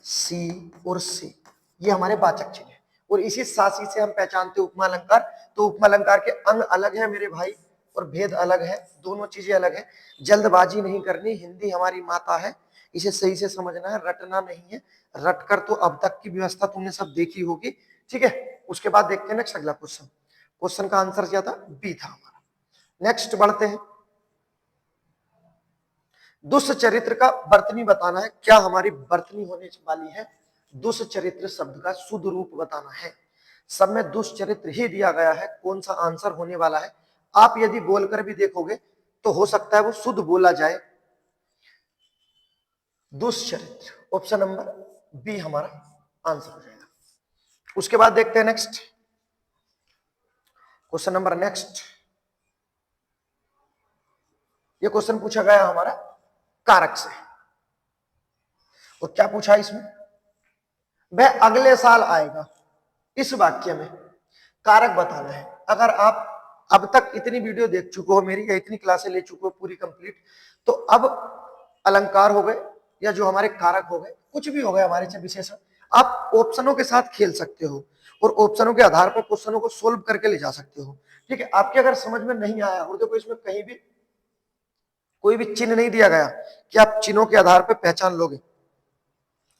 सी और से, ये हमारे वाचक चिन्ह है। और इसी सा सी से हम पहचानते हैं उपमा अलंकार। तो उपमा अलंकार के अंग अलग है मेरे भाई, और भेद अलग है, दोनों चीजें अलग है। जल्दबाजी नहीं करनी, हिंदी हमारी माता है, इसे सही से समझना है, रटना नहीं है। रट कर तो अब तक की व्यवस्था तुमने सब देखी होगी, ठीक है। उसके बाद देखते हैं नेक्स्ट अगला क्वेश्चन। क्वेश्चन का आंसर क्या था, बी था हमारा। नेक्स्ट बढ़ते हैं। दुष्चरित्र का वर्तनी बताना है। क्या हमारी वर्तनी होने वाली है, दुष्चरित्र शब्द का शुद्ध रूप बताना है। सब में दुष्चरित्र ही दिया गया है, कौन सा आंसर होने वाला है। आप यदि बोलकर भी देखोगे तो हो सकता है वो शुद्ध बोला जाए, दुष्चरित्र। ऑप्शन नंबर बी हमारा आंसर हो जाएगा। उसके बाद देखते हैं नेक्स्ट क्वेश्चन नंबर नेक्स्ट। ये क्वेश्चन पूछा गया हमारा कारक से। और क्या पूछा इसमें, वह अगले साल आएगा, इस वाक्य में कारक बताना है। अगर आप अब तक इतनी वीडियो देख चुके हो मेरी, या इतनी क्लासें ले चुके हो पूरी कंप्लीट, तो अब अलंकार हो गए या जो हमारे कारक हो गए, कुछ भी हो गए हमारे से विशेषण, आप ऑप्शनों के साथ खेल सकते हो और ऑप्शनों के आधार पर क्वेश्चनों को सोल्व करके ले जा सकते हो, ठीक है। आपके अगर समझ में नहीं आया, और देखो इसमें कहीं भी कोई भी चिन्ह नहीं दिया गया कि आप चिन्हों के आधार पर पहचान लोगे,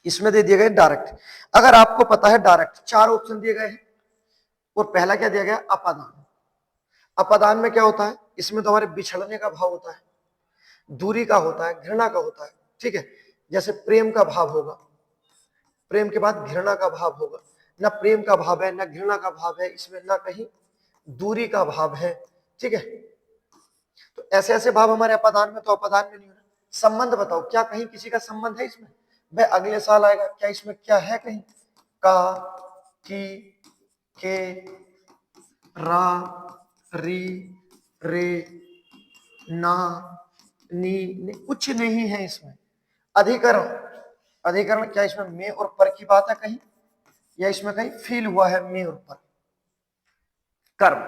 इसमें दे दिए गए डायरेक्ट। अगर आपको पता है डायरेक्ट 4 ऑप्शन दिए गए हैं, और पहला क्या दिया गया, अपादान। अपादान में क्या होता है, इसमें तो हमारे बिछड़ने का भाव होता है, दूरी का होता है, घृणा का होता है, ठीक है। जैसे प्रेम का भाव होगा, प्रेम के बाद घृणा का भाव होगा, ना प्रेम का भाव है ना घृणा का भाव है इसमें, ना कहीं दूरी का भाव है, ठीक है। तो ऐसे ऐसे भाव हमारे अपादान में, तो अपादान में नहीं होना। संबंध बताओ, क्या कहीं किसी का संबंध है इसमें, वह अगले साल आएगा, क्या इसमें क्या है कहीं, का, की, के, रा, री, रे, ना, नी, कुछ नहीं है इसमें। अधिकरण, अधिकरण क्या इसमें में और पर की बात है कहीं, या इसमें कहीं फील हुआ है में और पर। कर्म,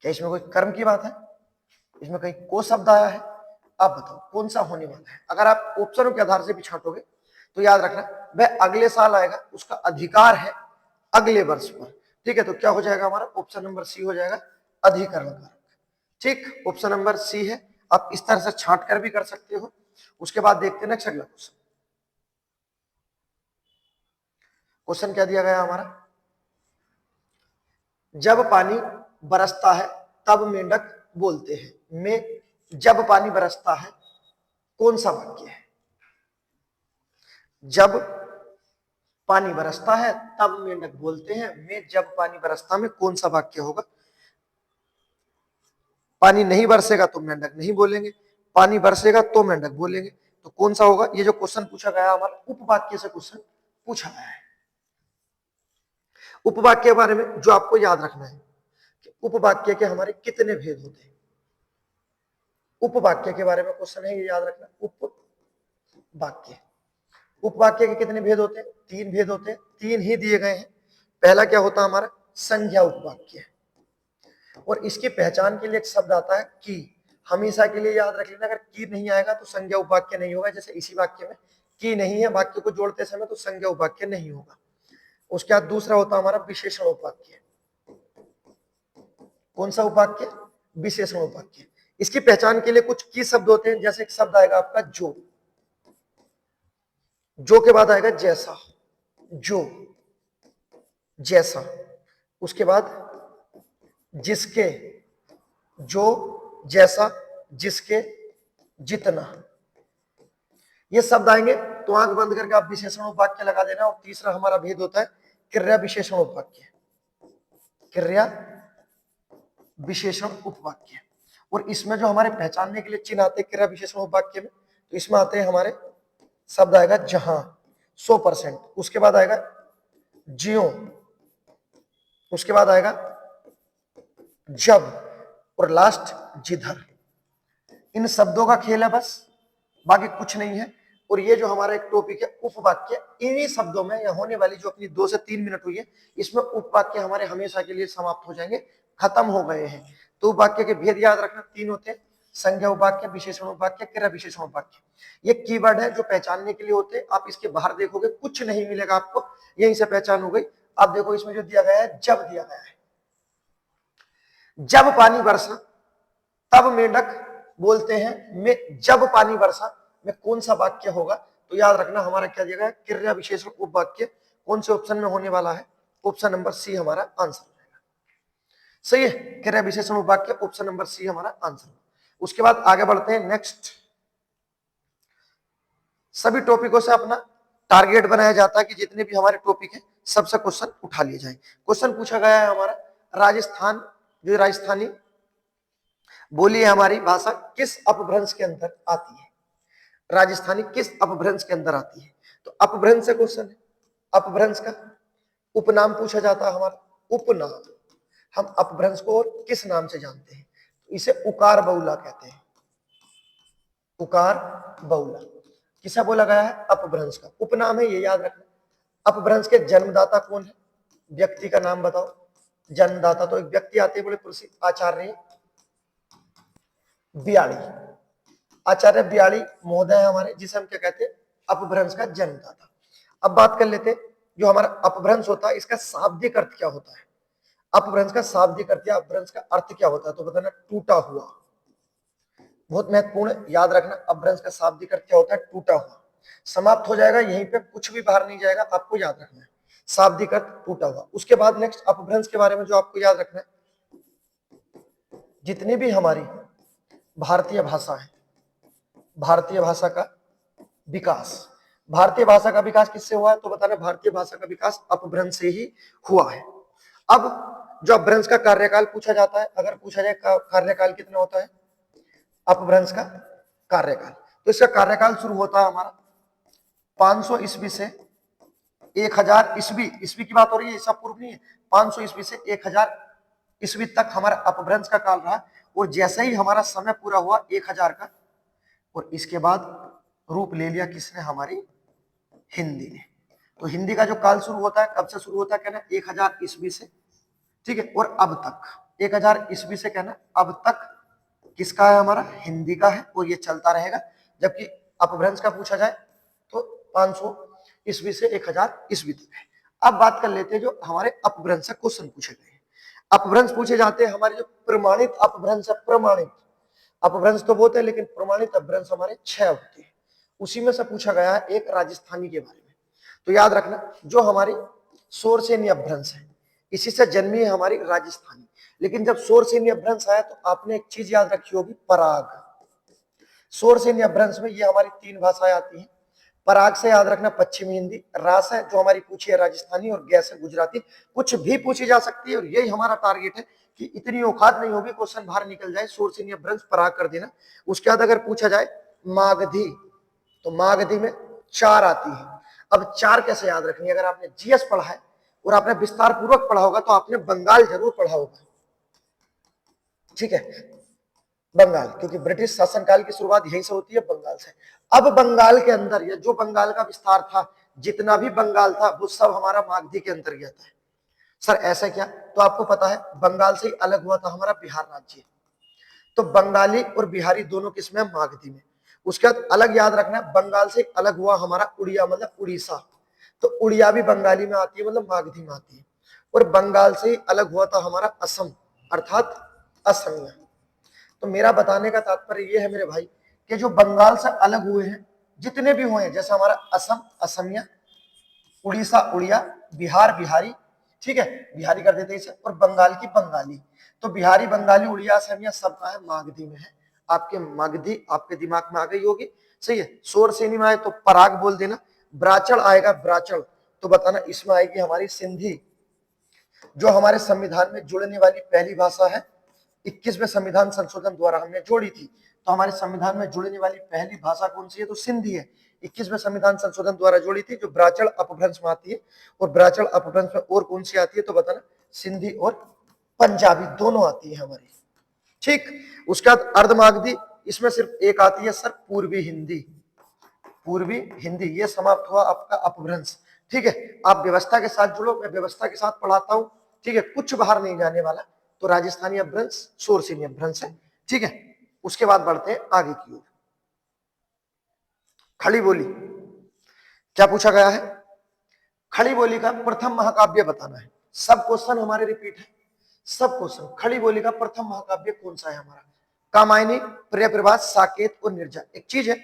क्या इसमें कोई कर्म की बात है, इसमें कहीं को शब्द आया है। आप बताओ कौन सा होने वाला है। अगर आप ऑप्शनों के आधार से भी छांटोगे तो याद रखना वह अगले साल आएगा, उसका अधिकार है अगले वर्ष पर। ठीक है, तो क्या हो जाएगा हमारा ऑप्शन नंबर सी हो जाएगा अधिकरण कारक। ठीक, ऑप्शन नंबर सी है। आप इस तरह से छांट कर भी कर सकते हो। उसके बाद देखते हैं नेक्स्ट अगला क्वेश्चन। क्वेश्चन क्या दिया गया हमारा, जब पानी बरसता है तब मेंढक बोलते हैं में जब पानी बरसता है कौन सा वाक्य है? जब पानी बरसता है तब मेंढक बोलते हैं में जब पानी बरसता में कौन सा वाक्य होगा? पानी नहीं बरसेगा तो मेंढक नहीं बोलेंगे, पानी बरसेगा तो मेंढक बोलेंगे, तो कौन सा होगा? ये जो क्वेश्चन पूछा गया हमारा उपवाक्य से क्वेश्चन पूछा गया है। उपवाक्य के बारे में जो आपको याद रखना है कि उपवाक्य के हमारे कितने भेद होते हैं। उपवाक्य के बारे में क्वेश्चन है, ये याद रखना। उपवाक्य, उपवाक्य के कितने भेद होते हैं? 3 भेद होते हैं, 3 ही दिए गए हैं। पहला क्या होता है हमारा संज्ञा उपवाक्य, और इसकी पहचान के लिए एक शब्द आता है की। हमेशा के लिए याद रख लेना, अगर की नहीं आएगा तो संज्ञा उपवाक्य नहीं होगा। जैसे इसी वाक्य में की नहीं है, वाक्य को जोड़ते समय तो संज्ञा उपवाक्य नहीं होगा। उसके बाद दूसरा होता है हमारा विशेषण उपवाक्य। कौन सा उपवाक्य? विशेषण उपवाक्य। इसकी पहचान के लिए कुछ की शब्द होते हैं, जैसे एक शब्द आएगा आपका जो के बाद आएगा जैसा, जो, जैसा। उसके बाद जिसके, जो, जैसा, जिसके, जितना। ये शब्द आएंगे तो आंख बंद करके आप विशेषण उपवाक्य लगा देना। और तीसरा हमारा भेद होता है क्रिया विशेषण उपवाक्य, क्रिया विशेषण उपवाक्य। और इसमें जो हमारे पहचानने के लिए चिन्ह आते हैं क्रिया विशेषण उपवाक्य में, तो इसमें आते हैं हमारे शब्द आएगा जहां, 100%। उसके बाद आएगा ज्यों, उसके बाद आएगा जब, और लास्ट जिधर। इन शब्दों का खेल है बस, बाकी कुछ नहीं है। और ये जो हमारा एक टॉपिक है उपवाक्य, इन्हीं शब्दों में या होने वाली जो अपनी 2 से 3 मिनट हुई है, इसमें उपवाक्य हमारे हमेशा के लिए समाप्त हो जाएंगे, खत्म हो गए हैं। तो उपवाक्य के भेद याद रखना 3 होते हैं, संज्ञा उपवाक्य, विशेषण उपवाक्य, क्रिया विशेषण उपवाक्य। ये कीवर्ड है जो पहचानने के लिए होते हैं। आप इसके बाहर देखोगे कुछ नहीं मिलेगा आपको, यहीं से पहचान हो गई। आप देखो इसमें जो दिया गया है जब दिया गया है, जब पानी बरसा तब मेंढक बोलते हैं में जब पानी बरसा में कौन सा वाक्य होगा? तो याद रखना हमारा क्या दिया गया है क्रिया विशेषण उपवाक्य। कौन से ऑप्शन में होने वाला है? ऑप्शन नंबर सी हमारा आंसर रहेगा। सही है, क्रिया विशेषण उपवाक्य ऑप्शन नंबर सी हमारा आंसर। उसके बाद आगे बढ़ते हैं नेक्स्ट। सभी टॉपिकों से अपना टारगेट बनाया जाता है कि जितने भी हमारे टॉपिक है सबसे क्वेश्चन उठा लिए जाए। क्वेश्चन पूछा गया है हमारा राजस्थान, जो राजस्थानी बोली है हमारी भाषा किस अपभ्रंश के अंदर आती है? राजस्थानी किस अपभ्रंश के अंदर आती है? तो अपभ्रंश से क्वेश्चन है। अपभ्रंश का उपनाम पूछा जाता है हमारा, उपनाम। हम अपभ्रंश को और किस नाम से जानते हैं? तो इसे उकार बहुला कहते हैं, उकार बहुला। किसे बोला गया है? अपभ्रंश का उपनाम है, ये याद रखना। अपभ्रंश के जन्मदाता कौन है? व्यक्ति का नाम बताओ। जन्मदाता तो एक व्यक्ति आते हैं, बड़े प्रसिद्ध आचार्य बियाली, आचार्य बियाली महोदय हमारे, जिसे हम क्या कहते हैं अपभ्रंश का जन्मदाता। अब बात कर लेते हैं जो हमारा अपभ्रंश होता है इसका शाब्दिक अर्थ क्या होता है? अपभ्रंश का शाब्दिक अर्थ या अपभ्रंश का अर्थ क्या होता है? तो बताना टूटा हुआ। बहुत महत्वपूर्ण, याद रखना अपभ्रंश का शाब्दिक अर्थ क्या होता है? टूटा हुआ। समाप्त हो जाएगा यहीं पे, कुछ भी बाहर नहीं जाएगा, आपको याद रखना है शाब्दिक अर्थ टूटा हुआ। उसके बाद नेक्स्ट अपभ्रंश के बारे में जो आपको याद रखना है, जितनी भी हमारी भारतीय भाषा है, भारतीय भाषा का विकास, भारतीय भाषा का विकास किससे हुआ है? तो बताना भारतीय भाषा का विकास अपभ्रंश से ही हुआ है। अब जो अपभ्रंश का कार्यकाल पूछा जाता है, अगर पूछा जाए कार्यकाल कितना होता है अपभ्रंश का कार्यकाल, तो इसका कार्यकाल शुरू होता है हमारा 500 ईस्वी से 1000 ईस्वी, ईस्वी की बात हो रही है, इसका पूर्व नहीं है। 500 ईस्वी से 1000 ईस्वी तक हमारा अपभ्रंश का काल रहा। और जैसे ही हमारा समय पूरा हुआ 1000 का, और इसके बाद रूप ले लिया किसने? हमारी हिंदी ने। तो हिंदी का जो काल शुरू होता है, कब से शुरू होता है? कहना 1000 ईस्वी से, ठीक है। और अब तक 1000 ईस्वी से कहना अब तक किसका है? हमारा हिंदी का है, और ये चलता रहेगा। जबकि अपभ्रंश का पूछा जाए तो 500 ईस्वी से 1000 ईस्वी तक है। अब बात कर लेते हैं जो हमारे अपभ्रंश क्वेश्चन पूछे गए हैं। अपभ्रंश पूछे जाते हैं हमारे जो प्रमाणित अपभ्रंश है, प्रमाणित अपभ्रंश तो बहुत है लेकिन प्रमाणित अपभ्रंश हमारे 6 होते हैं। उसी में से पूछा गया है एक राजस्थानी के बारे में। तो याद रखना जो हमारी शोरसेनी अपभ्रंश है इसी से जन्मी है हमारी राजस्थानी। लेकिन जब शोरसेनी अपभ्रंश आया तो आपने एक चीज याद रखी होगी, पराग। शोरसेनी अपभ्रंश में ये हमारी 3 भाषाएं आती हैं। पराग से याद रखना पश्चिमी हिंदी, रास है जो हमारी पूछी है राजस्थानी, और गैस है गुजराती। कुछ भी पूछी जा सकती है और यही हमारा टारगेट है कि इतनी औकात नहीं होगी क्वेश्चन बाहर निकल जाए, शोरसेनी अपभ्रंश पराग कर देना। उसके बाद अगर पूछा जाए मागधी, तो मागधी में 4 आती है। अब 4 कैसे याद रखनी है? अगर आपने जीएस पढ़ा है और आपने विस्तार पूर्वक पढ़ा होगा तो आपने बंगाल जरूर पढ़ा होगा, ठीक है, बंगाल, क्योंकि ब्रिटिश शासनकाल की शुरुआत यहीं से होती है, बंगाल से। अब बंगाल के अंदर या जो बंगाल का विस्तार था, जितना भी बंगाल था वो सब हमारा मागधी के अंतर्गत है। सर ऐसा क्या? तो आपको पता है बंगाल से ही अलग हुआ था हमारा बिहार राज्य, तो बंगाली और बिहारी दोनों किसमें? मागधी में। उसके बाद अलग याद रखना, बंगाल से अलग हुआ हमारा उड़िया मतलब उड़ीसा, तो उड़िया भी बंगाली में आती है मतलब मागधी में आती है। और बंगाल से ही अलग हुआ था हमारा असम अर्थात असमिया। तो मेरा बताने का तात्पर्य यह है मेरे भाई कि जो बंगाल से अलग हुए हैं जितने भी हुए हैं, जैसे हमारा असम असमिया, उड़ीसा उड़िया, बिहार बिहारी, ठीक है, बिहारी कर देते इसे, और बंगाल की बंगाली। तो बिहारी बंगाली उड़िया असमिया सबका है मागधी में है। आपके मागधी आपके दिमाग में आ गई होगी, सही है। शोरसेनी में आए तो पराग बोल देना। ब्राचल आएगा, ब्राचल तो बताना इसमें आएगी हमारी सिंधी, जो हमारे संविधान में जुड़ने वाली पहली भाषा है। 21वें संविधान संशोधन द्वारा हमने जोड़ी थी, तो हमारे संविधान में जुड़ने वाली पहली भाषा कौन सी है? तो सिंधी है। 21वें संविधान संशोधन द्वारा जोड़ी थी, जो ब्राचल अपभ्रंश में आती है। और ब्राचल अपभ्रंश में और कौन सी आती है? तो बताना सिंधी और पंजाबी दोनों आती है हमारी, ठीक। उसके बाद अर्धमागधी, इसमें सिर्फ एक आती है सर, पूर्वी हिंदी। पूर्वी हिंदी, ये समाप्त हुआ आपका अपभ्रंश, ठीक है। आप व्यवस्था के साथ जुड़ो, मैं व्यवस्था के साथ पढ़ाता हूं, ठीक है, कुछ बाहर नहीं जाने वाला। तो राजस्थानी अपभ्रंश शोरसेनी अपभ्रंश है, ठीक है। उसके बाद बढ़ते हैं आगे की ओर। खड़ी बोली क्या पूछा गया है? खड़ी बोली का प्रथम महाकाव्य बताना है। सब क्वेश्चन हमारे रिपीट है, सब क्वेश्चन। खड़ी बोली का प्रथम महाकाव्य कौन सा है हमारा? कामायनी, प्रियप्रभास, साकेत और निर्जा। एक चीज है,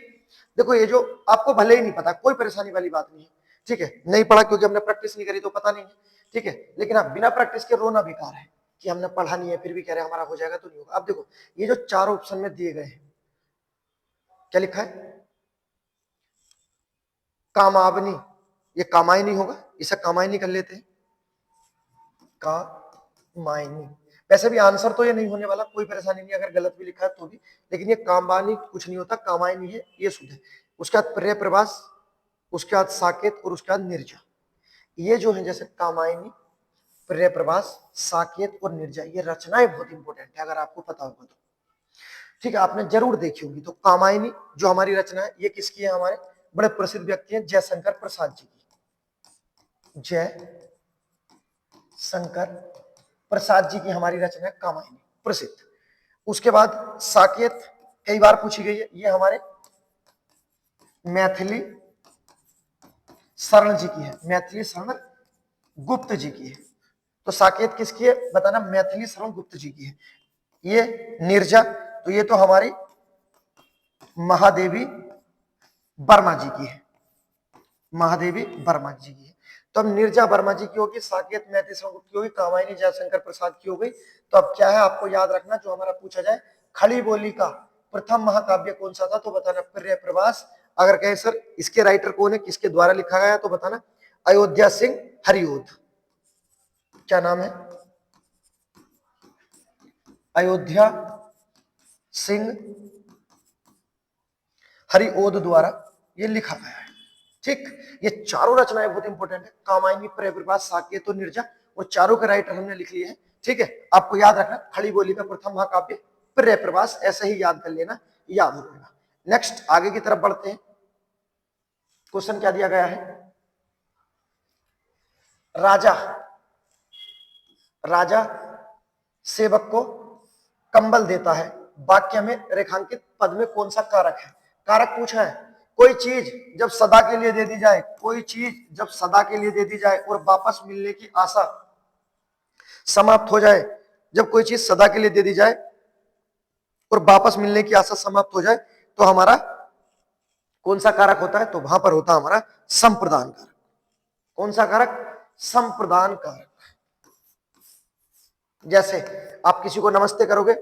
देखो ये जो आपको भले ही नहीं पता, कोई परेशानी वाली बात नहीं है, ठीक है। नहीं पढ़ा क्योंकि हमने प्रैक्टिस नहीं करी तो पता नहीं है, ठीक है। लेकिन हाँ, बिना प्रैक्टिस के रोना बेकार है कि हमने पढ़ा नहीं है फिर भी कह रहे हमारा हो जाएगा, तो नहीं होगा। अब देखो ये जो 4 ऑप्शन में दिए गए हैं, क्या लिखा है? कामावनी, ये कामायनी होगा, इसे कामायनी कर लेते हैं, कामायनी। वैसे भी आंसर तो ये नहीं होने वाला, कोई परेशानी नहीं अगर गलत भी लिखा है तो भी, लेकिन ये कामवानी कुछ नहीं होता, कामायनी है, ये शुद्ध है। उसके बाद प्रियप्रभास, उसके बाद साकेत और उसके बाद निर्जा। ये जो है जैसे कामायनी, प्रियप्रभास, साकेत और निर्जा, ये रचनाएं बहुत इंपॉर्टेंट है अगर आपको पता होगा तो, ठीक है, आपने जरूर देखी होगी। तो कामायनी जो हमारी रचना है ये किसकी है? हमारे बड़े प्रसिद्ध व्यक्ति हैं जयशंकर प्रसाद जी की। जय शंकर प्रसाद जी की हमारी रचना है कामायनी, प्रसिद्ध। उसके बाद साकेत कई बार पूछी गई है, ये हमारे मैथिली शरण जी की है, मैथिली शरण गुप्त जी की है। तो साकेत किसकी है? बताना, मैथिली शरण गुप्त जी की है। ये निर्जा, तो ये तो हमारी महादेवी वर्मा जी की है, महादेवी वर्मा जी की है। तो अब निर्जा वर्मा जी की होगी, साकेत मैथिली शरण गुप्त की होगी, कामायनी जयशंकर प्रसाद की हो गई। तो अब क्या है आपको याद रखना, जो हमारा पूछा जाए खड़ी बोली का प्रथम महाकाव्य कौन सा था, तो बताना प्रियप्रभास। अगर कहे सर इसके राइटर कौन है, किसके द्वारा लिखा गया, तो बताना अयोध्या सिंह हरिओध। क्या नाम है? अयोध्या सिंह हरिओध द्वारा ये लिखा गया है, ठीक। ये चारों रचनाएं बहुत इंपॉर्टेंट है, कामायनी, प्रियप्रभास, साकेत और निर्जा, और चारों के राइटर हमने लिख लिए हैं, ठीक है। आपको याद रखना खड़ी बोली का प्रथम महाकाव्य प्रियप्रभास, ऐसे ही याद कर लेना, याद हो जाएगा। नेक्स्ट आगे की तरफ बढ़ते हैं। क्वेश्चन क्या दिया गया है? राजा, राजा सेवक को कंबल देता है, वाक्य में रेखांकित पद में कौन सा कारक है? कारक पूछा है, कोई चीज जब सदा के लिए दे दी जाए, कोई चीज जब सदा के लिए दे दी जाए और वापस मिलने की आशा समाप्त हो जाए, जब कोई चीज सदा के लिए दे दी जाए और वापस मिलने की आशा समाप्त हो जाए, तो हमारा कौन सा कारक होता है? तो वहां पर होता है हमारा संप्रदान कारक। कौन सा कारक? संप्रदान कारक। जैसे आप किसी को नमस्ते करोगे,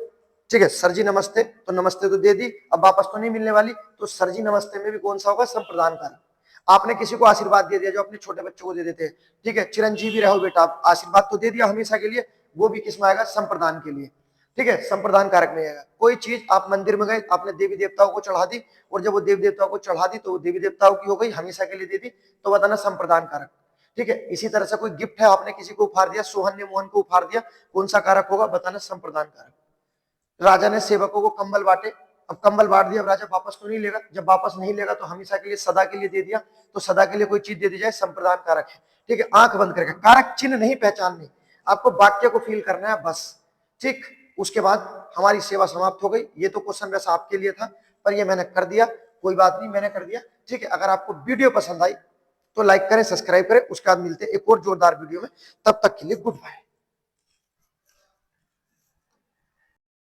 ठीक है, सर जी नमस्ते, तो नमस्ते तो दे दी, अब वापस तो नहीं मिलने वाली, तो सर जी नमस्ते में भी कौन सा होगा? संप्रदान कारक। आपने किसी को आशीर्वाद दे दिया, जो अपने छोटे बच्चों को दे देते हैं, ठीक है, चिरंजीवी रहो बेटा, आशीर्वाद तो दे दिया हमेशा के लिए, वो भी किसमें आएगा? संप्रदान के लिए, ठीक है, संप्रदान कारक में आएगा। कोई चीज आप मंदिर में गए, आपने देवी देवताओं को चढ़ा दी, और जब वो देवी देवताओं को चढ़ा दी तो वो देवी देवताओं की हो गई, हमेशा के लिए दे दी, तो बताना संप्रदान कारक, ठीक है। इसी तरह से कोई गिफ्ट है, आपने किसी को उपहार दिया, सोहन ने मोहन को उपहार दिया, कौन सा कारक होगा? बताना संप्रदान कारक। राजा ने सेवकों को कंबल बांटे, अब कंबल बांट दिया, अब राजा वापस तो नहीं लेगा, जब वापस नहीं लेगा तो हमेशा के लिए सदा के लिए दे दिया, तो सदा के लिए कोई चीज दे दी जाए, संप्रदान कारक है, ठीक है। आंख बंद करके, कारक चिन्ह नहीं पहचानने, आपको वाक्य को फील करना है बस, ठीक। उसके बाद हमारी सेवा समाप्त हो गई। ये तो क्वेश्चन वैसा आपके लिए था, पर ये मैंने कर दिया, कोई बात नहीं, मैंने कर दिया, ठीक है। अगर आपको वीडियो पसंद आई तो लाइक करें, सब्सक्राइब करें, उसके बाद मिलते हैं एक और जोरदार वीडियो में, तब तक के लिए गुड बाय।